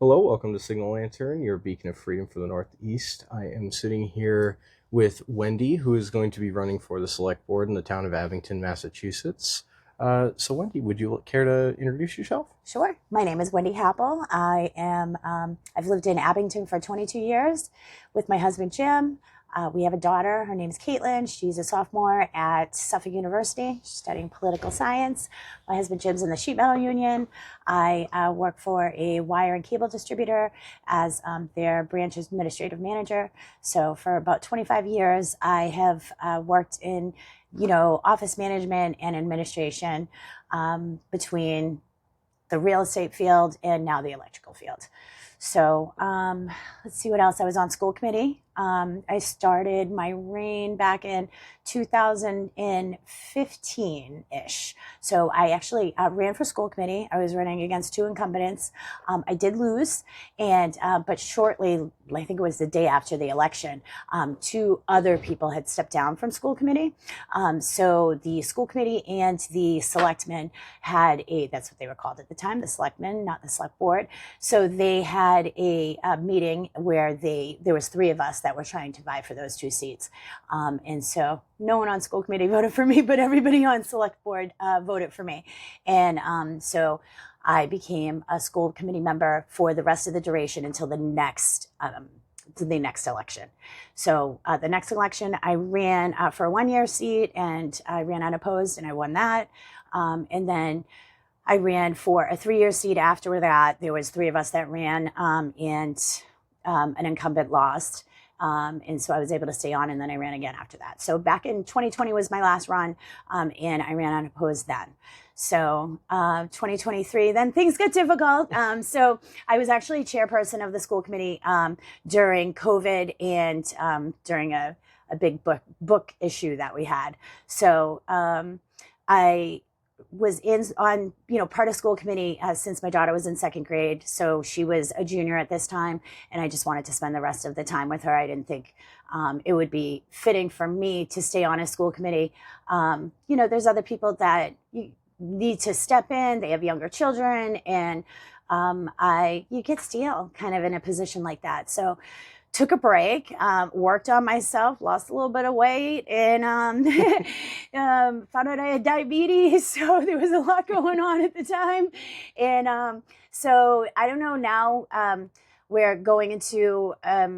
Hello, welcome to Signal Lantern, your beacon of freedom for the Northeast. I am sitting here with Wendy, who is going to be running for the Select Board in the town of Abington, Massachusetts. So, Wendy, would you care to introduce yourself? Sure. My name is Wendy Happel. I've lived in Abington for 22 years with my husband, Jim. We have a daughter. Her name is Caitlin. She's a sophomore at Suffolk University. She's studying political science. My husband, Jim's in the sheet metal union. I work for a wire and cable distributor as their branch administrative manager. So for about 25 years, I have worked in, office management and administration between the real estate field and now the electrical field. So let's see what else. I was on school committee. I started my reign back in 2015-ish. So I actually ran for school committee. I was running against two incumbents. I did lose, and but shortly, I think it was the day after the election, two other people had stepped down from school committee. So the school committee and the selectmen had that's what they were called at the time, the selectmen, not the select board. So they had a meeting where there was three of us that were trying to vie for those two seats. And so no one on school committee voted for me, but everybody on select board voted for me. And so I became a school committee member for the rest of the duration until the next election. So the next election, I ran for a 1-year seat, and I ran unopposed, and I won that. And then I ran for a 3-year seat after that. There was three of us that ran, and an incumbent lost. And so I was able to stay on, and then I ran again after that. So back in 2020 was my last run, and I ran unopposed then. So 2023, then things get difficult. So I was actually chairperson of the school committee during COVID and during a big book issue that we had. So I was on part of school committee since my daughter was in second grade. So she was a junior at this time, and I just wanted to spend the rest of the time with her. I didn't think it would be fitting for me to stay on a school committee. There's other people that you need to step in. They have younger children, and you get stale kind of in a position like that. So took a break, worked on myself, lost a little bit of weight, and found out I had diabetes. So there was a lot going on at the time. And so I don't know, now we're going into a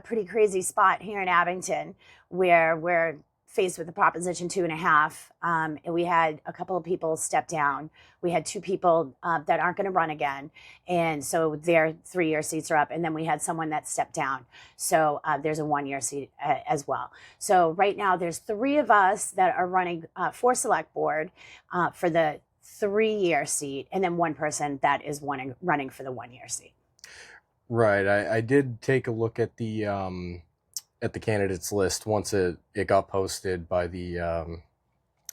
pretty crazy spot here in Abington where we're faced with the Proposition 2.5. And we had a couple of people step down. We had two people that aren't going to run again. And so their 3-year seats are up. And then we had someone that stepped down. So there's a 1-year seat as well. So right now there's three of us that are running for Select Board for the 3-year seat. And then one person that is running for the 1-year seat. Right. I did take a look at the candidates list once it got posted by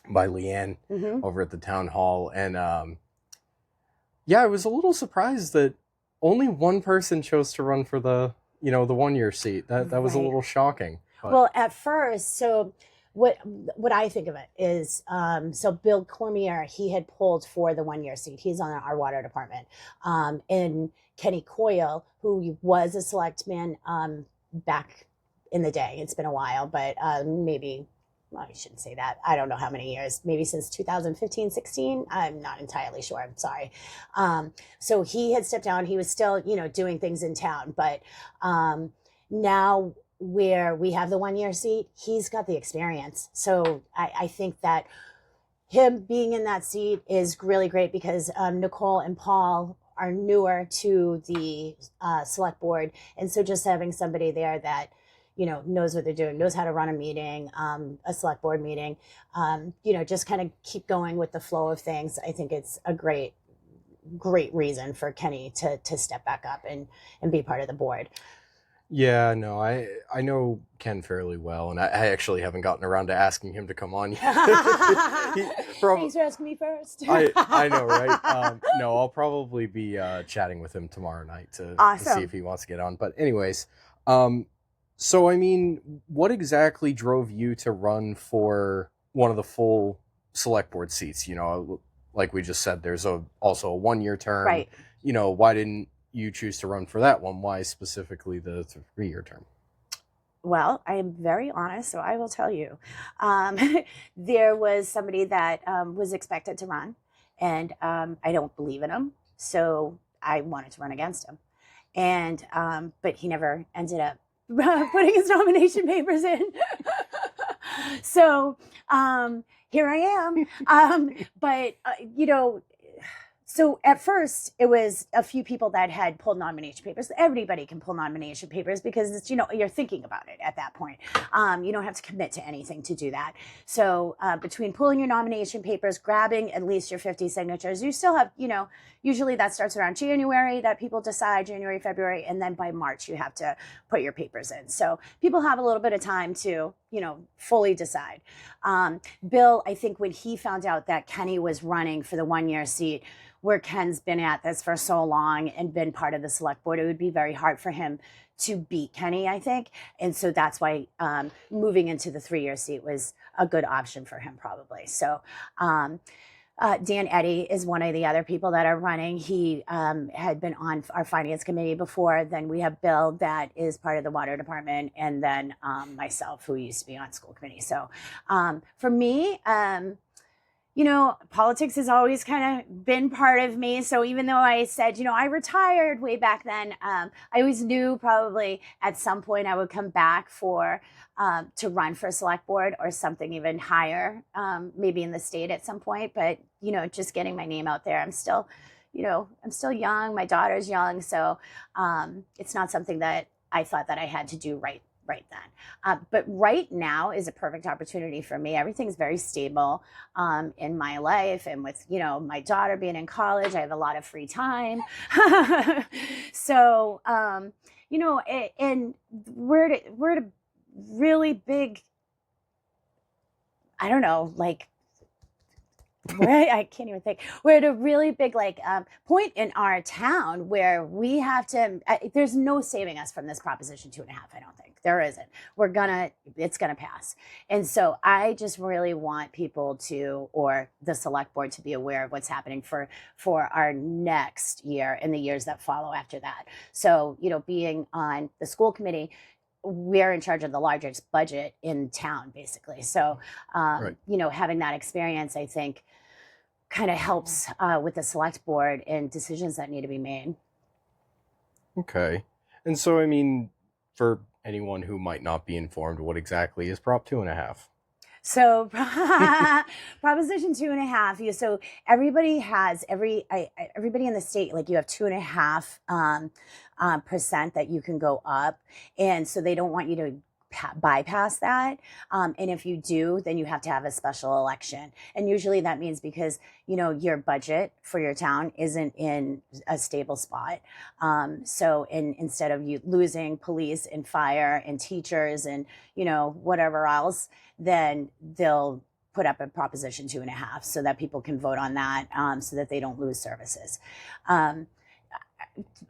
by Leanne over at the town hall, and I was a little surprised that only one person chose to run for the 1-year seat. That was a little shocking. But. Well, at first, so what I think of it is, so Bill Cormier, he had pulled for the 1-year seat. He's on our water department, and Kenny Coyle, who was a selectman back in the day. It's been a while, but maybe, well, I shouldn't say that. I don't know how many years, maybe since 2015, 16. I'm not entirely sure. I'm sorry. So he had stepped down. He was still, doing things in town, but now where we have the 1-year seat, he's got the experience. So I think that him being in that seat is really great because Nicole and Paul are newer to the select board. And so just having somebody there that knows what they're doing, knows how to run a meeting, a select board meeting, just kind of keep going with the flow of things. I think it's a great reason for Kenny to step back up and be part of the board. Yeah, no, I know Ken fairly well, and I actually haven't gotten around to asking him to come on yet. Thanks for asking me first. I know, right? No, I'll probably be chatting with him tomorrow night to see if he wants to get on. But anyways, so, I mean, what exactly drove you to run for one of the full select board seats? Like we just said, there's also a 1-year term. Right. Why didn't you choose to run for that one? Why specifically the 3-year term? Well, I am very honest, so I will tell you. Um, there was somebody that was expected to run, and I don't believe in him, so I wanted to run against him. And but he never ended up putting his nomination papers in. So here I am. But so at first it was a few people that had pulled nomination papers. Everybody can pull nomination papers because it's, you're thinking about it at that point. You don't have to commit to anything to do that. So between pulling your nomination papers, grabbing at least your 50 signatures, you still have, usually that starts around January that people decide, January, February, and then by March you have to put your papers in. So people have a little bit of time to, fully decide. Bill, I think when he found out that Kenny was running for the 1-year seat, where Ken's been at this for so long and been part of the select board, it would be very hard for him to beat Kenny, I think. And so that's why moving into the 3-year seat was a good option for him probably. So Dan Eddy is one of the other people that are running. He had been on our finance committee before. Then we have Bill that is part of the water department, and then myself, who used to be on school committee. So for me, politics has always kind of been part of me. So even though I said, I retired way back then, I always knew probably at some point I would come back to run for select board or something even higher, maybe in the state at some point. But, just getting my name out there, I'm still young. My daughter's young. So it's not something that I thought that I had to do right then. But right now is a perfect opportunity for me. Everything's very stable in my life. And with, my daughter being in college, I have a lot of free time. So, and we're at a really big, I don't know, like, I can't even think. We're at a really big point in our town where we have to. There's no saving us from this Proposition 2.5. I don't think there isn't. It's gonna pass. And so I just really want people or the select board to be aware of what's happening for our next year and the years that follow after that. So being on the school committee, we're in charge of the largest budget in town, basically. So, Right. Having that experience, I think, kind of helps with the select board and decisions that need to be made. Okay. And so, I mean, for anyone who might not be informed, what exactly is Prop 2.5? So Proposition 2.5. So everybody has everybody in the state, like you have 2.5% that you can go up, and so they don't want you to bypass that. And if you do, then you have to have a special election. And usually that means because, your budget for your town isn't in a stable spot. So instead of you losing police and fire and teachers and, whatever else, then they'll put up a Proposition 2.5 so that people can vote on that, so that they don't lose services.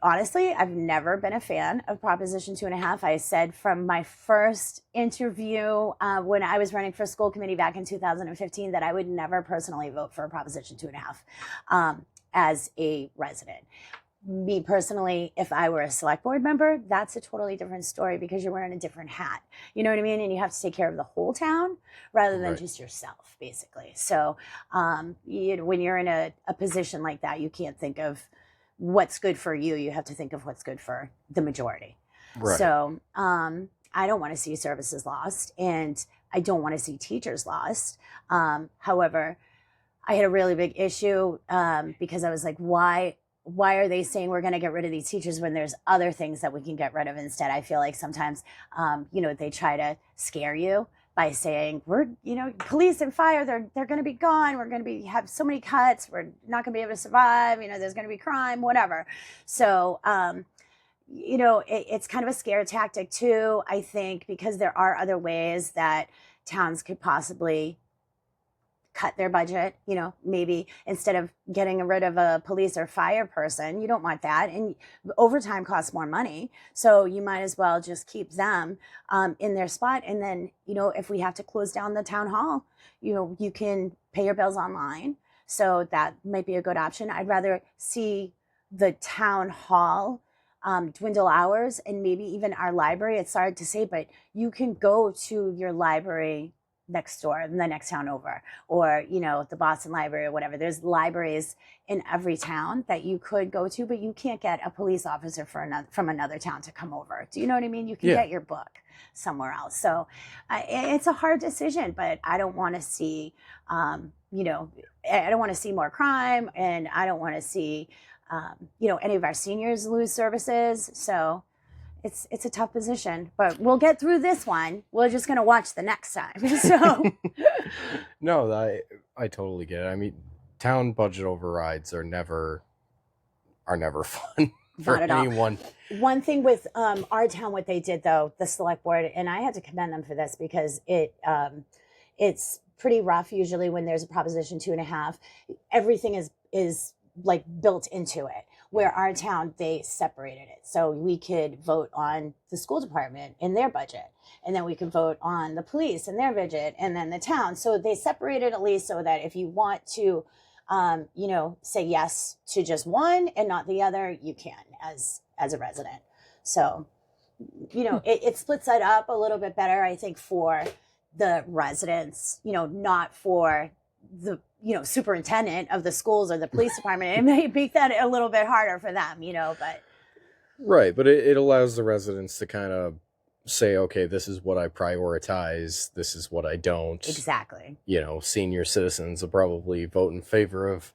Honestly, I've never been a fan of Proposition 2.5. I said from my first interview when I was running for school committee back in 2015 that I would never personally vote for a Proposition 2.5 as a resident. Me personally, if I were a select board member, that's a totally different story because you're wearing a different hat. You know what I mean? And you have to take care of the whole town rather than just yourself, basically. So when you're in a position like that, you can't think of what's good for you. You have to think of what's good for the majority. Right. So I don't want to see services lost, and I don't want to see teachers lost. However, I had a really big issue because I was like, why are they saying we're going to get rid of these teachers when there's other things that we can get rid of instead? I feel like sometimes, they try to scare you by saying we're, police and fire, they're going to be gone. We're going to have so many cuts. We're not going to be able to survive. There's going to be crime, whatever. So, it's kind of a scare tactic too, I think, because there are other ways that towns could possibly cut their budget. Maybe instead of getting rid of a police or fire person, you don't want that. And overtime costs more money. So you might as well just keep them in their spot. And then, if we have to close down the town hall, you can pay your bills online. So that might be a good option. I'd rather see the town hall dwindle hours, and maybe even our library. It's hard to say, but you can go to your library next door in the next town over, or the Boston Library or whatever. There's libraries in every town that you could go to, but you can't get a police officer from another town to come over. Do you know what I mean? You can get your book somewhere else. So it's a hard decision, but I don't want to see I don't want to see more crime, and I don't want to see any of our seniors lose services. So it's a tough position, but we'll get through this one. We're just going to watch the next time. So No, I totally get it. I mean, town budget overrides are never fun for not at anyone. all. One thing with our town, what they did though, the select board, and I had to commend them for this, because it's pretty rough usually when there's a Proposition 2.5. Everything is like built into it. Where our town, they separated it. So we could vote on the school department in their budget, and then we could vote on the police in their budget, and then the town. So they separated at least so that if you want to, say yes to just one and not the other, you can as a resident. So, it splits that up a little bit better, I think, for the residents, not for the superintendent of the schools or the police department. It may make that a little bit harder for them, but right. But it allows the residents to kind of say, okay, this is what I prioritize, this is what I don't. Exactly. Senior citizens will probably vote in favor of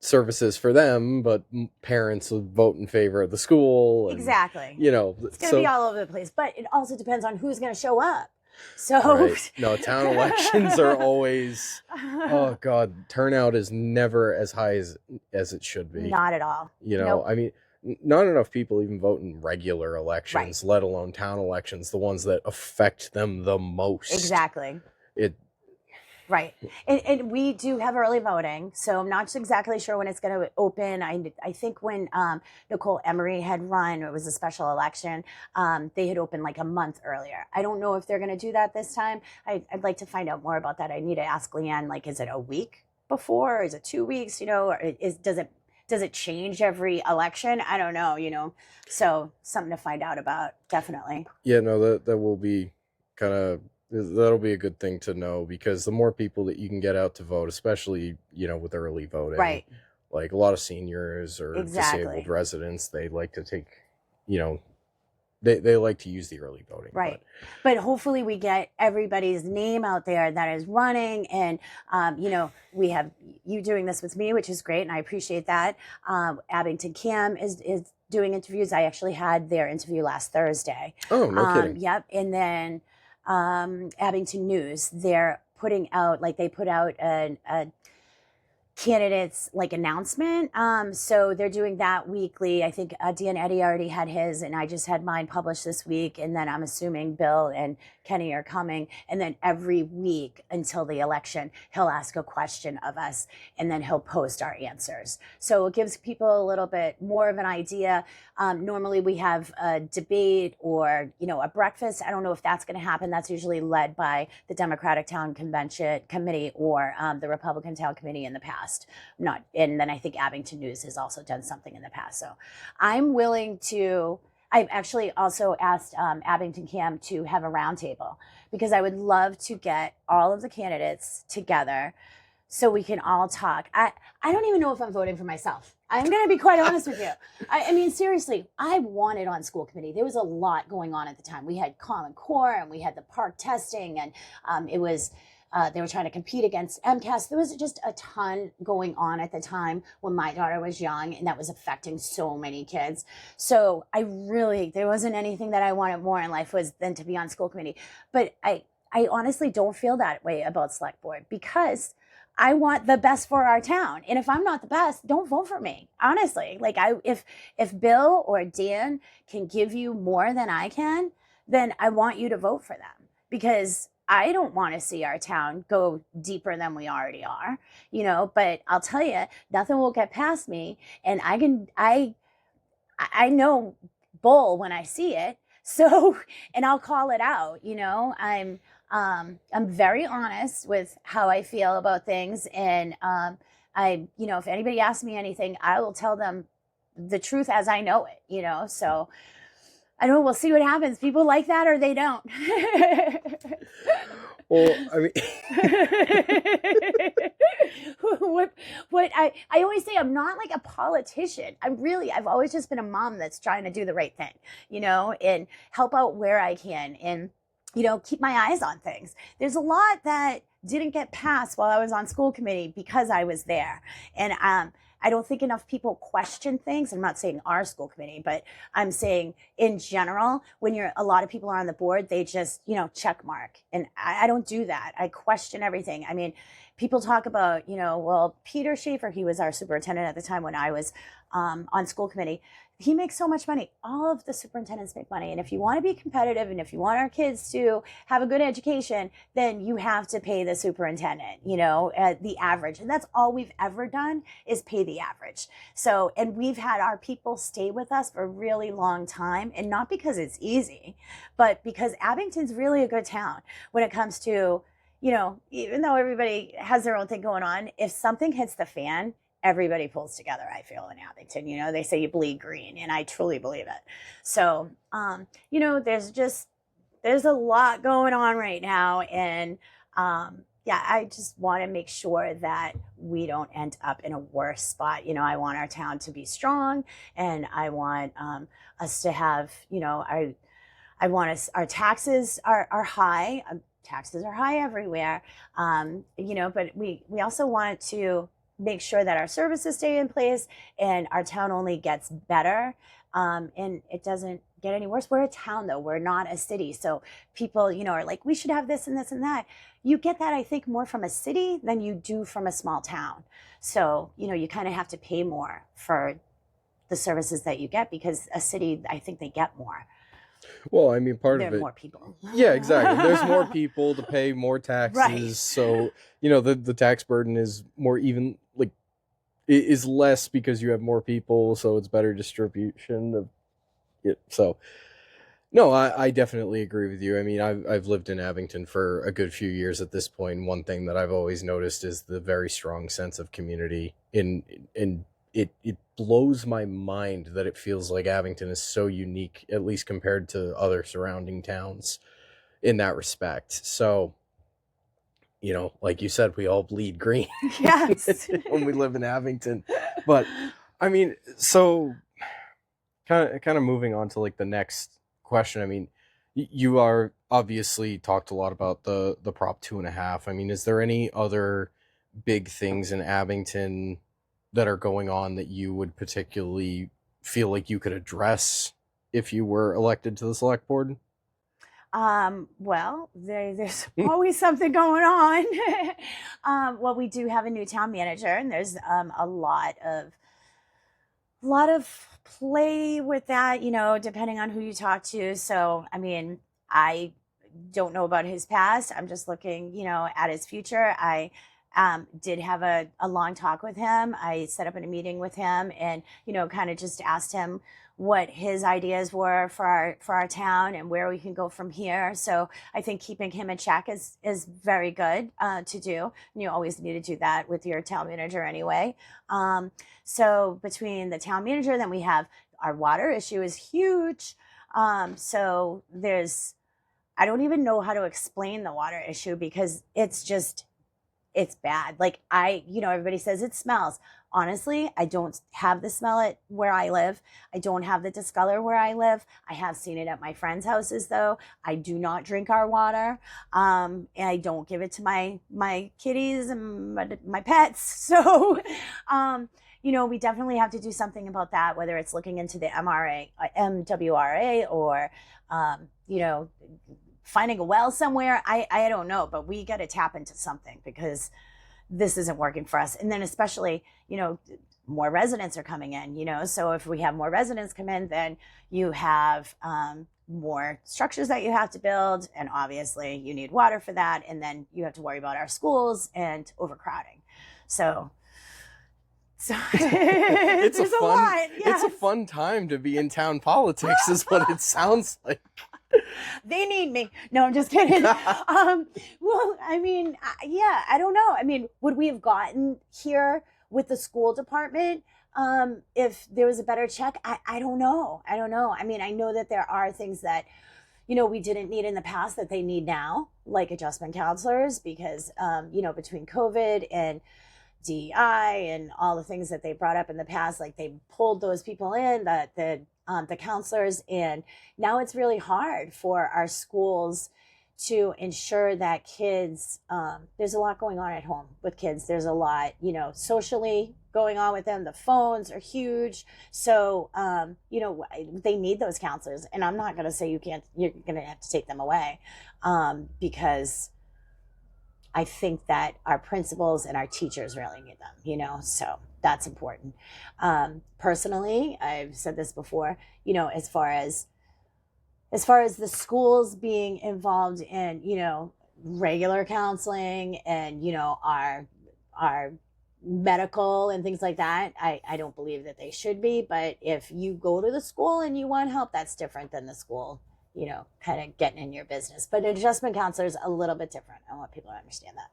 services for them, but parents will vote in favor of the school, and, exactly. It's going to be all over the place, but it also depends on who's going to show up. So right. No, town elections are always, oh God, turnout is never as high as it should be. Not at all. Nope. I mean, not enough people even vote in regular elections, let alone town elections, the ones that affect them the most. Exactly. Right. And we do have early voting, so I'm not exactly sure when it's going to open. I think when Nicole Emery had run, it was a special election, they had opened like a month earlier. I don't know if they're going to do that this time. I'd like to find out more about that. I need to ask Leanne, like, is it a week before? Or is it 2 weeks? Or does it change every election? I don't know, So something to find out about, definitely. Yeah, no, that will be that'll be a good thing to know, because the more people that you can get out to vote, especially, with early voting, right? Like a lot of seniors or exactly. disabled residents, they like to take, they like to use the early voting. Right. But hopefully we get everybody's name out there that is running. And, we have you doing this with me, which is great. And I appreciate that. Abington Cam is doing interviews. I actually had their interview last Thursday. Oh, no kidding. Yep. And then Abington News, they're putting out, like, they put out a candidates like announcement. So they're doing that weekly. I think Dan Eddy already had his, and I just had mine published this week. And then I'm assuming Bill and Kenny are coming. And then every week until the election, he'll ask a question of us, and then he'll post our answers. So it gives people a little bit more of an idea. Normally we have a debate or, a breakfast. I don't know if that's going to happen. That's usually led by the Democratic Town Convention Committee or the Republican Town Committee in the past. And then I think Abington News has also done something in the past. So I'm willing to, I've actually also asked Abington Cam to have a roundtable, because I would love to get all of the candidates together so we can all talk. I don't even know if I'm voting for myself. I'm going to be quite honest with you. I mean, seriously, I wanted on school committee. There was a lot going on at the time. We had Common Core, and we had the park testing, and it was, they were trying to compete against MCAS. There was just a ton going on at the time when my daughter was young, and that was affecting so many kids. So there wasn't anything that I wanted more in life than to be on school committee. But I honestly don't feel that way about select board, because I want the best for our town. And if I'm not the best, don't vote for me. Honestly, like if Bill or Dan can give you more than I can, then I want you to vote for them, because I don't want to see our town go deeper than we already are, but I'll tell you, nothing will get past me. And I know bull when I see it. So, and I'll call it out, I'm very honest with how I feel about things. And, if anybody asks me anything, I will tell them the truth as I know it, so I don't know, we'll see what happens. People like that or they don't. Well, I mean, what I always say, I'm not like a politician. I've always just been a mom that's trying to do the right thing, and help out where I can, and, keep my eyes on things. There's a lot that didn't get passed while I was on school committee because I was there. And I don't think enough people question things. I'm not saying our school committee, but I'm saying in general, when a lot of people are on the board, they just, check mark. And I don't do that. I question everything. I mean, people talk about, well, Peter Schaefer, he was our superintendent at the time when I was on school committee. He makes so much money. All of the superintendents make money. And if you want to be competitive and if you want our kids to have a good education, then you have to pay the superintendent, at the average. And that's all we've ever done is pay the average. So, and we've had our people stay with us for a really long time, and not because it's easy, but because Abington's really a good town when it comes to, even though everybody has their own thing going on, if something hits the fan, everybody pulls together, I feel, in Abington. They say you bleed green, and I truly believe it. So, there's a lot going on right now. And, I just want to make sure that we don't end up in a worse spot. I want our town to be strong, and I want us to have, I want us, our taxes are high. Taxes are high everywhere, but we also want to make sure that our services stay in place and our town only gets better, and it doesn't get any worse. We're a town, though. We're not a city. So people, are like, we should have this and this and that. You get that, I think, more from a city than you do from a small town. So, you kind of have to pay more for the services that you get, because a city, I think they get more. Well, I mean, part there of are it. more people. Yeah, exactly. There's more people to pay more taxes. Right. So, the tax burden is more even, like, it is less because you have more people. So it's better distribution of it. So, no, I definitely agree with you. I mean, I've lived in Abington for a good few years at this point. And one thing that I've always noticed is the very strong sense of community in it blows my mind that it feels like Abington is so unique, at least compared to other surrounding towns in that respect. So, like you said, we all bleed green. Yes. when we live in Abington. But I mean, so kind of moving on to like the next question. I mean, you are obviously talked a lot about the Prop 2.5. I mean, is there any other big things in Abington that are going on that you would particularly feel like you could address if you were elected to the select board? Well, there's always something going on. Well, we do have a new town manager, and there's a lot of play with that, depending on who you talk to. So, I mean, I don't know about his past. I'm just looking, at his future. I did have a long talk with him. I set up a meeting with him, and, kind of just asked him what his ideas were for our town and where we can go from here. So I think keeping him in check is very good to do. And you always need to do that with your town manager anyway. So between the town manager, then we have our water issue is huge. So I don't even know how to explain the water issue, because it's bad. Like everybody says it smells. Honestly, I don't have the smell at where I live. I don't have the discolor where I live. I have seen it at my friends' houses, though. I do not drink our water. And I don't give it to my kitties and my pets. So, we definitely have to do something about that, whether it's looking into the MWRA or, finding a well somewhere. I don't know, but we got to tap into something, because this isn't working for us. And then especially, more residents are coming in, so if we have more residents come in, then you have more structures that you have to build. And obviously you need water for that. And then you have to worry about our schools and overcrowding. So it's there's a lot. Yes. It's a fun time to be in town politics is what it sounds like. They need me. No, I'm just kidding. Well, I mean, I don't know. I mean, would we have gotten here with the school department, if there was a better check, I don't know. I don't know. I mean, I know that there are things that, we didn't need in the past that they need now, like adjustment counselors, because, between COVID and DEI and all the things that they brought up in the past, like they pulled those people in, the counselors, and now it's really hard for our schools to ensure that kids, there's a lot going on at home with kids. There's a lot, socially going on with them. The phones are huge. So, they need those counselors. And I'm not going to say you're going to have to take them away, because I think that our principals and our teachers really need them, so that's important. Personally, I've said this before, as far as the schools being involved in, regular counseling and, our medical and things like that, I don't believe that they should be. But if you go to the school and you want help, that's different than the school, kind of getting in your business. But an adjustment counselor is a little bit different. I want people to understand that.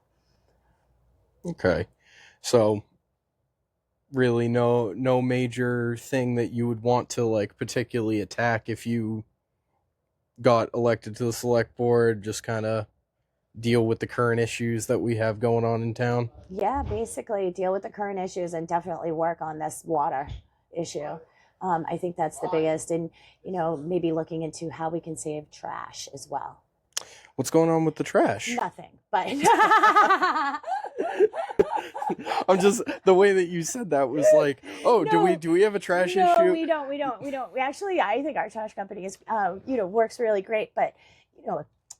Okay. So really no major thing that you would want to like particularly attack if you got elected to the select board, just kind of deal with the current issues that we have going on in town? Yeah, basically deal with the current issues and definitely work on this water issue. I think that's the biggest, and maybe looking into how we can save trash as well. What's going on with the trash? Nothing, but I'm just, the way that you said that was like, oh, No. do we have a trash No, issue? we don't. We actually, I think our trash company is, works really great. But,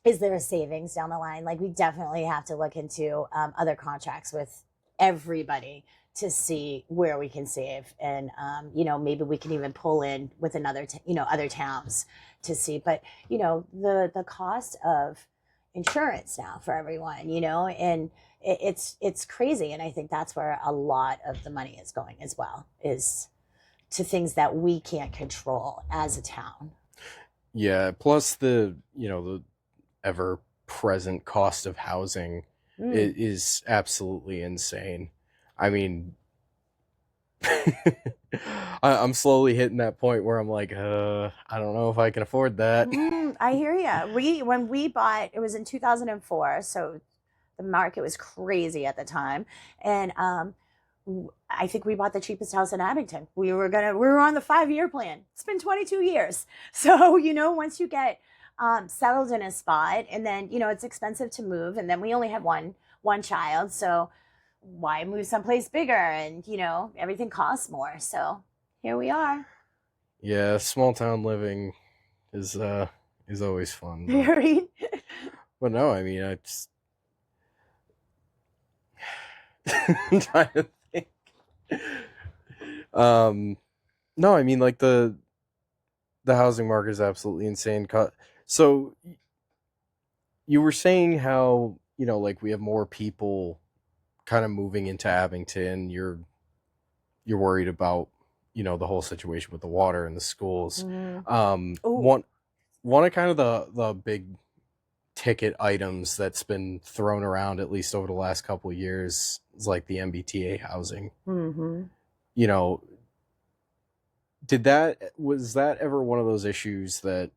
is there a savings down the line? Like, we definitely have to look into other contracts with everybody to see where we can save, and maybe we can even pull in with other towns to see. But the cost of insurance now for everyone, and it's crazy, and I think that's where a lot of the money is going as well, is to things that we can't control as a town. Yeah, plus the ever present cost of housing is absolutely insane. I mean, I'm slowly hitting that point where I'm like, I don't know if I can afford that. I hear you. When we bought, it was in 2004, so the market was crazy at the time, and I think we bought the cheapest house in Abington. We were on the 5-year plan. It's been 22 years. So, once you get settled in a spot, and then, it's expensive to move, and then we only have one child. So why move someplace bigger? And, everything costs more. So here we are. Yeah, small town living is always fun. Right? But no, I mean, I just I'm trying to think. No, I mean, like the housing market is absolutely insane. So you were saying how, like we have more people kind of moving into Abington. You're worried about, the whole situation with the water and the schools. One of kind of the big ticket items that's been thrown around, at least over the last couple of years, is like the MBTA housing. Was that ever one of those issues that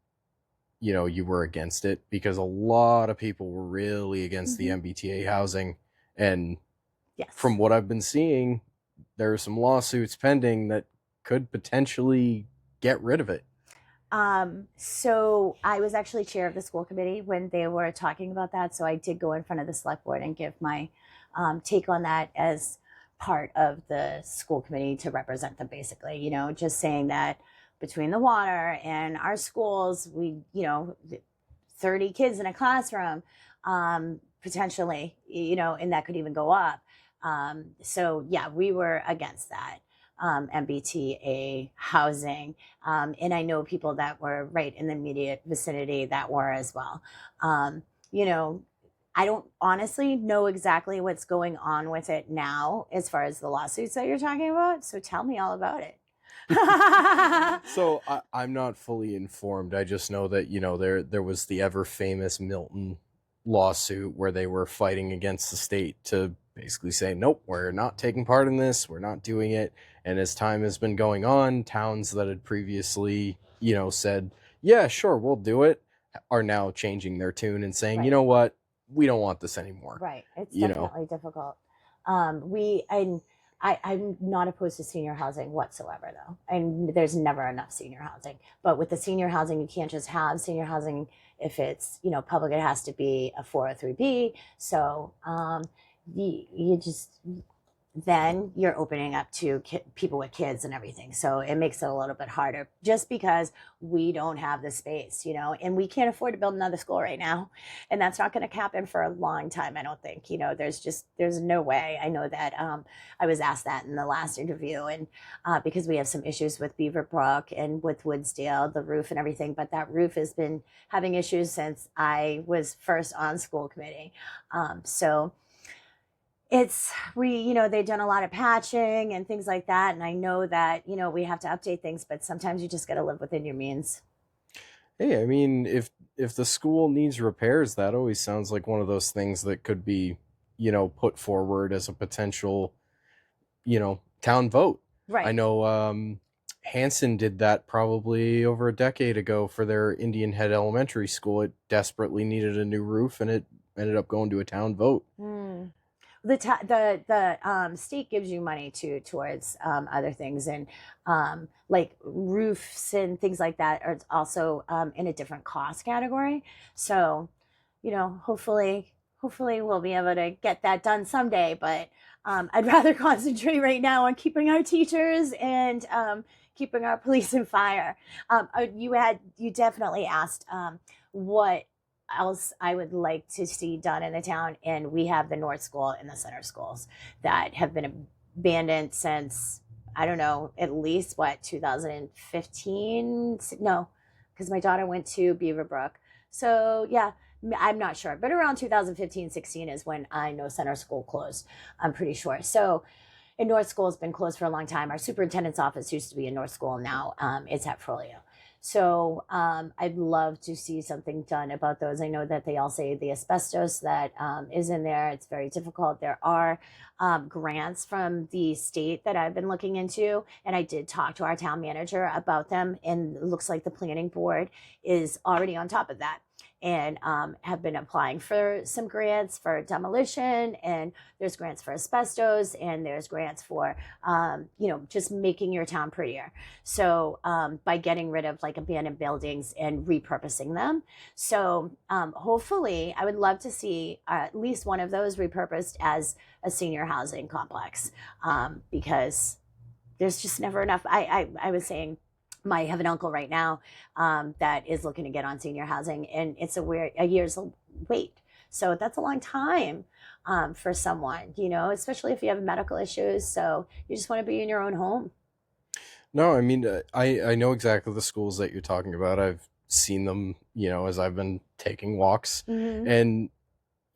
you were against it? Because a lot of people were really against the MBTA housing, and yes, from what I've been seeing, there are some lawsuits pending that could potentially get rid of it. So I was actually chair of the school committee when they were talking about that. So I did go in front of the select board and give my take on that as part of the school committee to represent them, basically, just saying that between the water and our schools, we, 30 kids in a classroom, potentially, and that could even go up. So yeah, we were against that. MBTA housing. And I know people that were right in the immediate vicinity that were as well. I don't honestly know exactly what's going on with it now as far as the lawsuits that you're talking about. So tell me all about it. So I'm not fully informed. I just know that, there was the ever famous Milton lawsuit where they were fighting against the state to basically say, nope, we're not taking part in this, we're not doing it. And as time has been going on, towns that had previously, said, yeah, sure, we'll do it, are now changing their tune and saying, you Right. know what, we don't want this anymore. Right. It's You know, definitely difficult. I'm not opposed to senior housing whatsoever, though. And there's never enough senior housing. But with the senior housing, you can't just have senior housing if it's, public. It has to be a 403B. So you just, then you're opening up to people with kids and everything. So it makes it a little bit harder just because we don't have the space, and we can't afford to build another school right now. And that's not going to happen for a long time, I don't think. There's no way. I know that I was asked that in the last interview, and because we have some issues with Beaverbrook and with Woodsdale, the roof and everything, but that roof has been having issues since I was first on school committee. So they've done a lot of patching and things like that. And I know that, we have to update things, but sometimes you just got to live within your means. Hey, I mean, if the school needs repairs, that always sounds like one of those things that could be, put forward as a potential, town vote. Right. I know Hanson did that probably over a decade ago for their Indian Head Elementary School. It desperately needed a new roof, and it ended up going to a town vote. The state gives you money towards other things, and like roofs and things like that are also in a different cost category. So, hopefully we'll be able to get that done someday. But I'd rather concentrate right now on keeping our teachers and keeping our police and fire. You definitely asked what else I would like to see done in the town, and we have the North School and the Center Schools that have been abandoned since, I don't know, at least 2015. No, because my daughter went to Beaverbrook, so yeah, I'm not sure, but around 2015-16 is when I know Center School closed, I'm pretty sure. So, and North School has been closed for a long time. Our superintendent's office used to be in North School. Now it's at Frollo. So I'd love to see something done about those. I know that they all say the asbestos that is in there, it's very difficult. There are grants from the state that I've been looking into, and I did talk to our town manager about them, and it looks like the planning board is already on top of that, and have been applying for some grants for demolition, and there's grants for asbestos, and there's grants for just making your town prettier. So by getting rid of like abandoned buildings and repurposing them. So hopefully I would love to see at least one of those repurposed as a senior housing complex, because there's just never enough. I was saying, I have an uncle right now that is looking to get on senior housing, and it's a year's wait. So that's a long time for someone, especially if you have medical issues. So you just want to be in your own home. No, I mean, I know exactly the schools that you're talking about. I've seen them, as I've been taking walks, and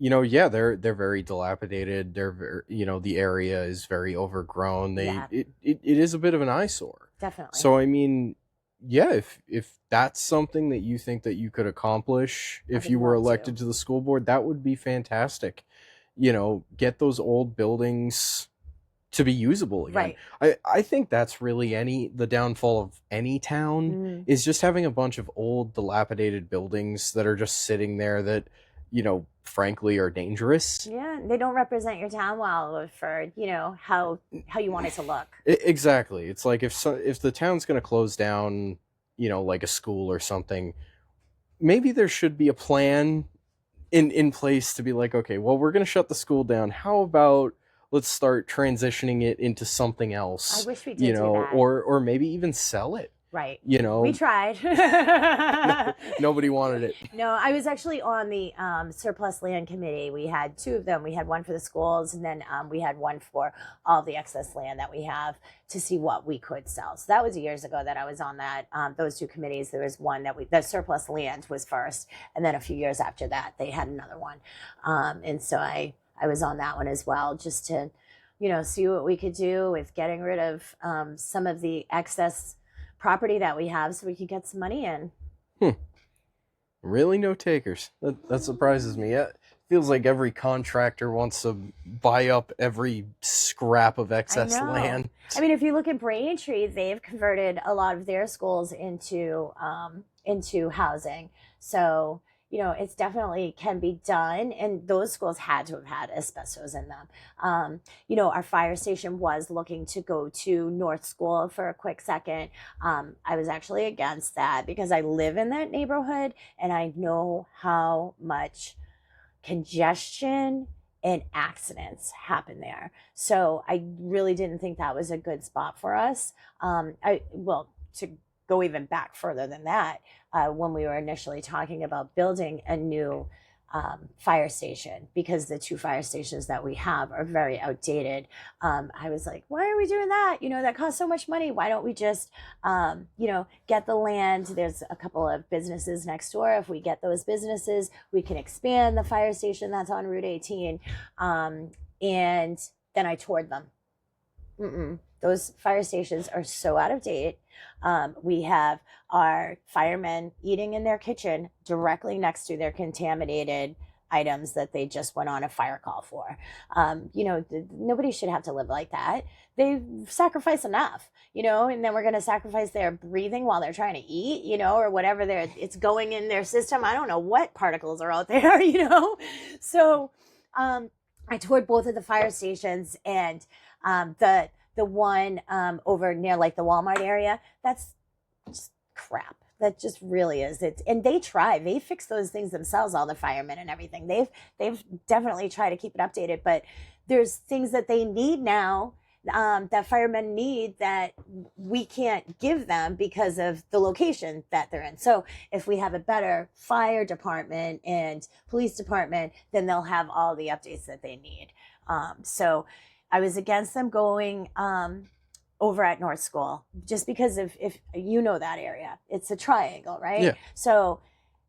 yeah, they're very dilapidated. They're very, the area is very overgrown. It is a bit of an eyesore. Definitely. So I mean, yeah, if that's something that you think that you could accomplish if you were elected to the school board, that would be fantastic. Get those old buildings to be usable again. Right. I think that's really the downfall of any town is just having a bunch of old dilapidated buildings that are just sitting there that, frankly are dangerous. Yeah, they don't represent your town well for, how you want it to look. Exactly. It's like if the town's going to close down, like a school or something, maybe there should be a plan in place to be like, okay, well, we're going to shut the school down. How about let's start transitioning it into something else? I wish we did do that. Or maybe even sell it. Right. We tried. Nobody wanted it. No, I was actually on the surplus land committee. We had two of them. We had one for the schools, and then we had one for all the excess land that we have to see what we could sell. So that was years ago that I was on that. Those two committees. There was one the surplus land was first, and then a few years after that, they had another one. And so I was on that one as well, just to, see what we could do with getting rid of some of the excess property that we have, so we could get some money in. Really, no takers? That surprises me. feels like every contractor wants to buy up every scrap of excess land. I mean, if you look at Braintree, they've converted a lot of their schools into housing. So, you know, it's definitely can be done. And those schools had to have had asbestos in them. You know, our fire station was looking to go to North School for a quick second. I was actually against that because I live in that neighborhood and I know how much congestion and accidents happen there. So I really didn't think that was a good spot for us. To go even back further than that, when we were initially talking about building a new fire station, because the 2 fire stations that we have are very outdated. I was like, why are we doing that? You know, that costs so much money. Why don't we just, you know, get the land? There's a couple of businesses next door. If we get those businesses, we can expand the fire station that's on Route 18. And then I toured them. Those fire stations are so out of date. We have our firemen eating in their kitchen directly next to their contaminated items that they just went on a fire call for. You know, nobody should have to live like that. They sacrifice enough, you know, and then we're going to sacrifice their breathing while they're trying to eat, you know, or whatever it's going in their system. I don't know what particles are out there, you know? So I toured both of the fire stations, and the one over near like the Walmart area, that's just crap. That just really is. And they fix those things themselves, all the firemen and everything. They've definitely tried to keep it updated, but there's things that they need now, that firemen need, that we can't give them because of the location that they're in. So if we have a better fire department and police department, then they'll have all the updates that they need. So I was against them going over at North School, just because if you know that area, it's a triangle, right? Yeah. So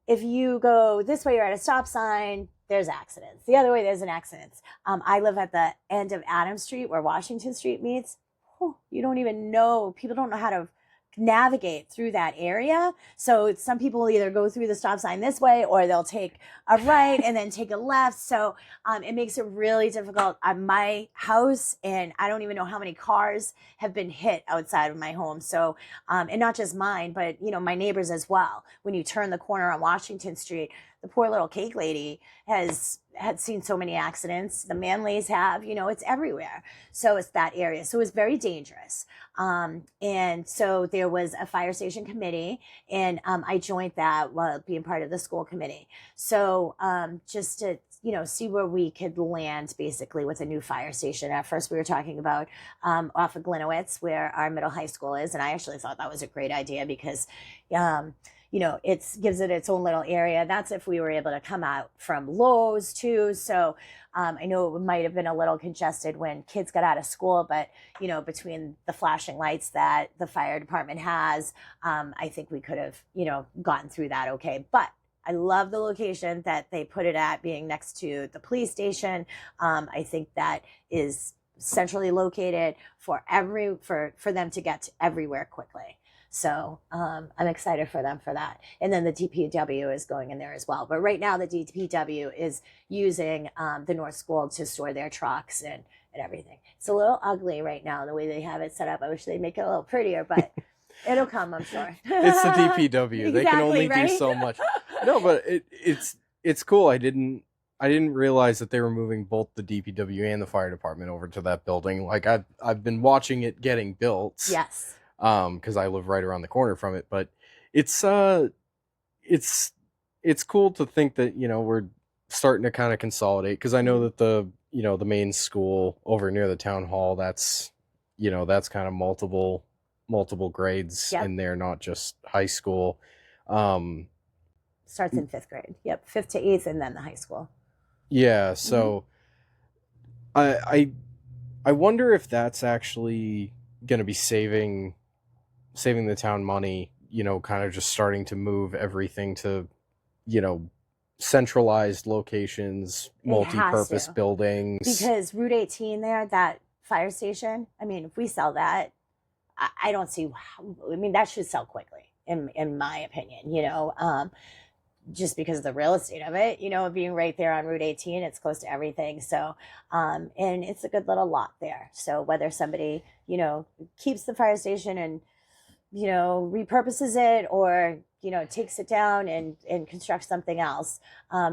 if you go this way, you're at a stop sign, there's accidents. The other way, there's an accident. I live at the end of Adams Street where Washington Street meets. You don't even know, people don't know how to navigate through that area. So some people will either go through the stop sign this way, or they'll take a right and then take a left. So it makes it really difficult. My house, and I don't even know how many cars have been hit outside of my home. So and not just mine, but you know, my neighbors as well. When you turn the corner on Washington Street, the poor little cake lady had seen so many accidents. The Manleys have, you know, it's everywhere. So it's that area. So it's very dangerous. And so there was a fire station committee, and I joined that while being part of the school committee. So just to, you know, see where we could land basically with a new fire station. At first we were talking about off of Glenowitz, where our middle high school is. And I actually thought that was a great idea because you know, gives it its own little area. That's if we were able to come out from Lowe's too. So I know it might have been a little congested when kids got out of school, but you know, between the flashing lights that the fire department has, I think we could have, you know, gotten through that okay. But I love the location that they put it at, being next to the police station. I think that is centrally located for them to get to everywhere quickly. So I'm excited for them for that. And then the DPW is going in there as well. But right now the DPW is using the North School to store their trucks and everything. It's a little ugly right now, the way they have it set up. I wish they'd make it a little prettier, but it'll come, I'm sure. It's the DPW. Exactly, they can only right? do so much. No, but it's cool. I didn't realize that they were moving both the DPW and the fire department over to that building. Like I've been watching it getting built. Yes. Because I live right around the corner from it, but it's cool to think that, you know, we're starting to kind of consolidate, because I know that the main school over near the town hall, that's kind of multiple grades in there, not just high school. Starts in 5th grade. Yep, 5th to 8th, and then the high school. Yeah, so I wonder if that's actually going to be saving the town money, you know, kind of just starting to move everything to, you know, centralized locations, multi-purpose buildings. Because Route 18 there, that fire station, I mean, if we sell that, I don't see how, I mean, that should sell quickly, in my opinion, you know. just because of the real estate of it, being right there on Route 18, it's close to everything. So, and it's a good little lot there. So whether somebody, keeps the fire station and, repurposes it, or, takes it down and constructs something else,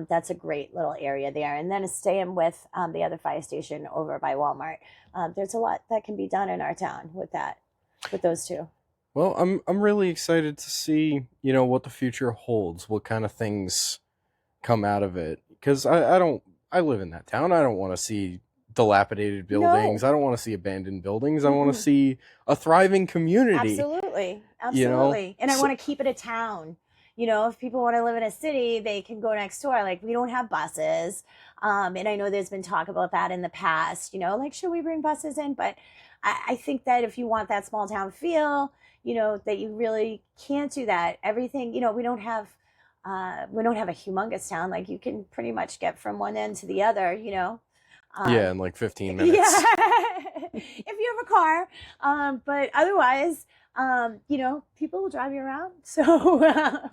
that's a great little area there. And then staying with the other fire station over by Walmart. There's a lot that can be done in our town with those two. Well, I'm really excited to see, what the future holds, what kind of things come out of it. Because I live in that town. I don't want to see dilapidated buildings. No. I don't want to see abandoned buildings. I want to see a thriving community. Absolutely. And I want to keep it a town. If people want to live in a city, they can go next door. Like, we don't have buses. And I know there's been talk about that in the past, like, should we bring buses in? But I think that if you want that small town feel, that you really can't do that. Everything, we don't have a humongous town. Like, you can pretty much get from one end to the other, yeah, in like 15 minutes. Yeah, if you have a car. But otherwise, people will drive you around. So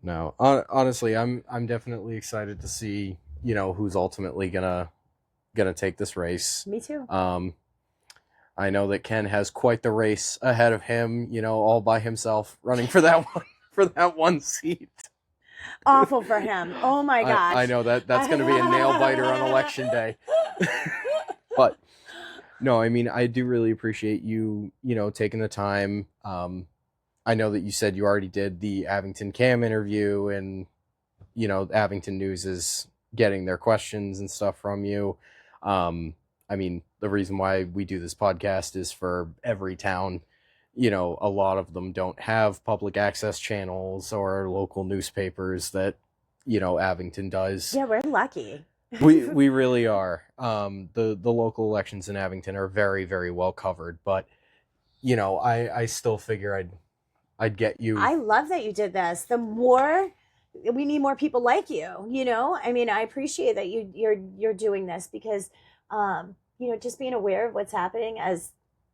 no, honestly, I'm definitely excited to see, who's ultimately gonna take this race. Me too. I know that Ken has quite the race ahead of him, all by himself, running for that one seat. Awful for him. Oh my gosh. I know that's going to be a nail biter on election day. But no, I mean, I do really appreciate you, taking the time. I know that you said you already did the Abington Cam interview, and, Abington News is getting their questions and stuff from you. I mean, the reason why we do this podcast is for every town. A lot of them don't have public access channels or local newspapers that, Abington does. Yeah, we're lucky. we really are. The local elections in Abington are very, very well covered, but, I still figure I'd get you. I love that you did this. We need more people like you, I mean, I appreciate that you're doing this because, just being aware of what's happening as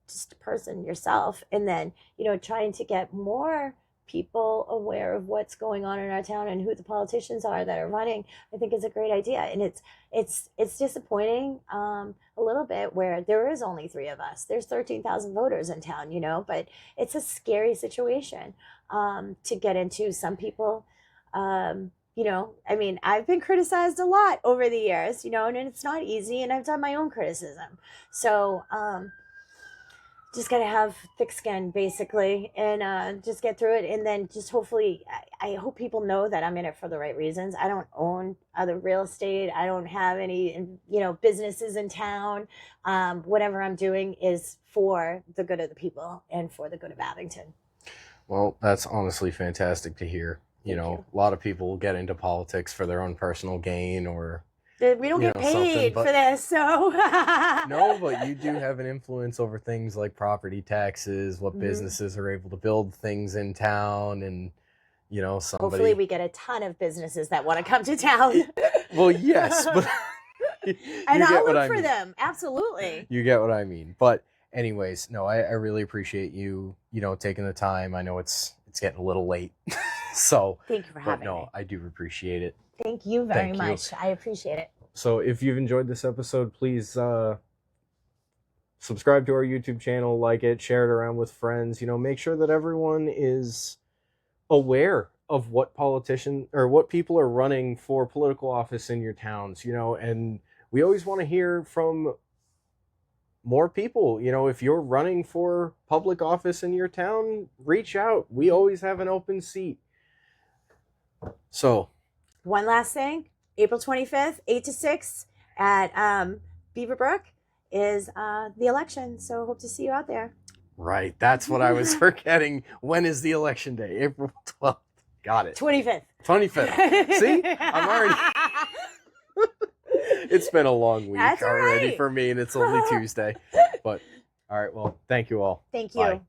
just a person yourself, and then, trying to get more people aware of what's going on in our town and who the politicians are that are running, I think is a great idea. And it's disappointing a little bit where there is only 3 of us. There's 13,000 voters in town, but it's a scary situation to get into. Some people, I mean, I've been criticized a lot over the years, and it's not easy, and I've done my own criticism. So, just got to have thick skin, basically, and just get through it. And then just hopefully, I hope people know that I'm in it for the right reasons. I don't own other real estate. I don't have any, businesses in town. Whatever I'm doing is for the good of the people and for the good of Abington. Well, that's honestly fantastic to hear. A lot of people get into politics for their own personal gain, or we don't get paid for this, so no, but you do have an influence over things like property taxes, what businesses are able to build things in town, and somebody. Hopefully we get a ton of businesses that want to come to town. Well, yes, but and I'll look for them. Absolutely. You get what I mean. But anyways, no, I really appreciate you, taking the time. I know it's getting a little late. So thank you for having me. I do appreciate it. Thank you very much. I appreciate it. So if you've enjoyed this episode, please subscribe to our YouTube channel, like it, share it around with friends. Make sure that everyone is aware of what politician or what people are running for political office in your towns, and we always want to hear from more people. If you're running for public office in your town, reach out. We always have an open seat. So, one last thing, April 25th, 8 to 6 at Beaverbrook is the election. So hope to see you out there. Right. That's what I was forgetting. When is the election day? April 12th. Got it. 25th. 25th. See? I'm already... It's been a long week already for me, and it's only Tuesday. But, all right. Well, thank you all. Thank you. Bye.